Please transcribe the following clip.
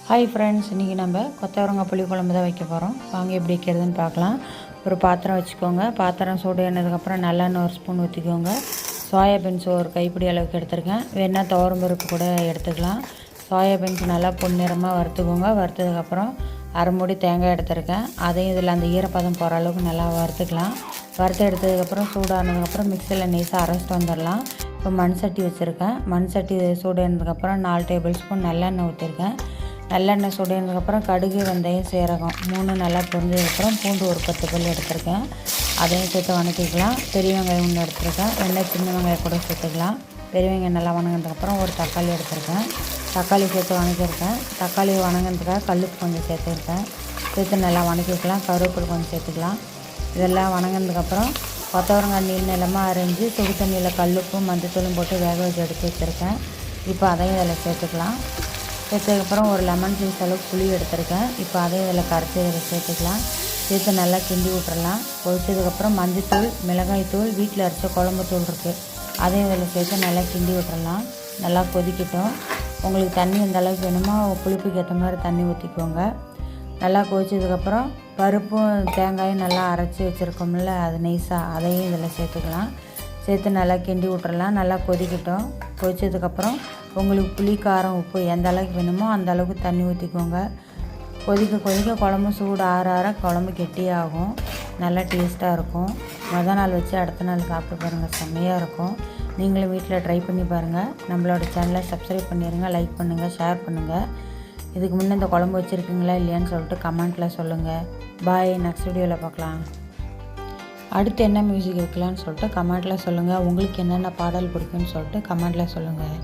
Hi friends, இன்றைக்கி நம்ம கொத்தவரங்காய் புளி குழம்பு தான் வைக்க போகிறோம். வாங்க எப்படி வைக்கிறதுன்னு பார்க்கலாம். ஒரு பாத்திரம் வச்சுக்கோங்க. பாத்திரம் சூடு ஏறினதுக்கப்புறம் நல்லெண்ணெய் ஒரு ஸ்பூன் ஊற்றிக்கோங்க. சோயாபீன்ஸ் ஒரு கைப்பிடி அளவுக்கு எடுத்துருக்கேன். வேணால் துவரம் பருப்பு கூட எடுத்துக்கலாம். சோயாபீன்ஸ் நல்லா பொன்னிறமாக வறுத்துக்கோங்க. வறுத்ததுக்கப்புறம் அரை மூடி தேங்காய் எடுத்துருக்கேன். அதையும் இதில் அந்த ஈரப்பதம் போகிற அளவுக்கு நல்லா வறுத்துக்கலாம். வறுத்து எடுத்ததுக்கப்புறம் சூடானதுக்கப்புறம் மிக்சியில் நைஸாக அரைச்சிட்டு வந்துடலாம். இப்போ மண் சட்டி வச்சுருக்கேன். மண் சட்டி சூடானதுக்கப்புறம் 4 டேபிள் ஸ்பூன் நல்லெண்ணெய் ஊற்றிருக்கேன். நல்லெண்ணெய் சூடானதுக்கப்புறம் கடுகு, வெந்தயம், சீரகம் 3 நல்லா பொரிஞ்சதுக்கப்புறம் பூண்டு ஒரு 10 பல் எடுத்துருக்கேன். அதையும் சேர்த்து வணக்கிக்கலாம். பெரிய வெங்காயம் 1 எடுத்துருக்கேன். வெங்காயம் சின்ன வெங்காயம் கூட சேர்த்துக்கலாம். பெரிய வெங்காயம் நல்லா வணங்கினதுக்கப்புறம் ஒரு தக்காளி எடுத்துருக்கேன். தக்காளி சேர்த்து வணக்கியிருக்கேன். தக்காளி வணங்கினதுக்காக கல்லுப்பு கொஞ்சம் சேர்த்துருக்கேன். சேர்த்து நல்லா வணக்கிக்கலாம். கருவேப்பிலை கொஞ்சம் சேர்த்துக்கலாம். இதெல்லாம் வணங்கினதுக்கப்புறம் கொத்தவரங்காய் நீளமாக அரைஞ்சி சுடு தண்ணியில் கல்லுப்பும் மஞ்சத்தூளும் போட்டு வேக வச்சு எடுத்து வச்சுருக்கேன். இப்போ அதையும் இதில் சேர்த்துக்கலாம். சேர்த்ததுக்கப்புறம் ஒரு லெமன் ஜூஸ் அளவுக்கு புளி எடுத்துருக்கேன். இப்போ அதையும் இதில் கரைச்சி இதில் சேர்த்துக்கலாம். சேர்த்து நல்லா கிண்டி விட்டுறலாம். கொதிச்சதுக்கப்புறம் மஞ்சத்தூள், மிளகாய்த்தூள், வீட்டில் அரைச்ச குழம்பு தூள் இருக்குது, அதையும் இதில் சேர்த்து நல்லா கிண்டி விட்டுறலாம். நல்லா கொதிக்கட்டும். உங்களுக்கு தண்ணி எந்த அளவுக்கு வேணுமோ புளிப்புக்கு ஏற்ற மாதிரி தண்ணி ஊற்றிக்கோங்க. நல்லா கொதிச்சதுக்கப்புறம் பருப்பும் தேங்காயும் நல்லா அரைச்சி வச்சுருக்கோம்ல, அது நைஸாக அதையும் இதில் சேர்த்துக்கலாம். சேர்த்து நல்லா கிண்டி விட்டுறலாம். நல்லா கொதிக்கட்டும். கொதிச்சதுக்கப்புறம் உங்களுக்கு புளி, காரம், உப்பு எந்த அளவுக்கு வேணுமோ அந்த அளவுக்கு தண்ணி ஊற்றிக்கோங்க. கொதிக்க கொதிக்க குழம்பு சூடு ஆற ஆற குழம்பு கெட்டியாகும். நல்லா டேஸ்ட்டாக இருக்கும். மொதல் நாள் வச்சு அடுத்த நாள் சாப்பிட்டு பாருங்கள், செம்மையாக இருக்கும். நீங்களும் வீட்டில் ட்ரை பண்ணி பாருங்கள். நம்மளோட சேனலை சப்ஸ்கிரைப் பண்ணிடுங்க, லைக் பண்ணுங்கள், ஷேர் பண்ணுங்கள். இதுக்கு முன்னே இந்த குழம்பு வச்சுருக்கீங்களா இல்லையான்னு சொல்லிட்டு கமெண்ட்டில் சொல்லுங்கள். பாய். நெக்ஸ்ட் வீடியோவில் பார்க்கலாம். அடுத்து என்ன மியூசிக் வைக்கலான்னு சொல்லிட்டு கமெண்ட்டில் சொல்லுங்கள். உங்களுக்கு என்னென்ன பாடல் பிடிக்குன்னு சொல்லிட்டு கமெண்ட்டில் சொல்லுங்கள்.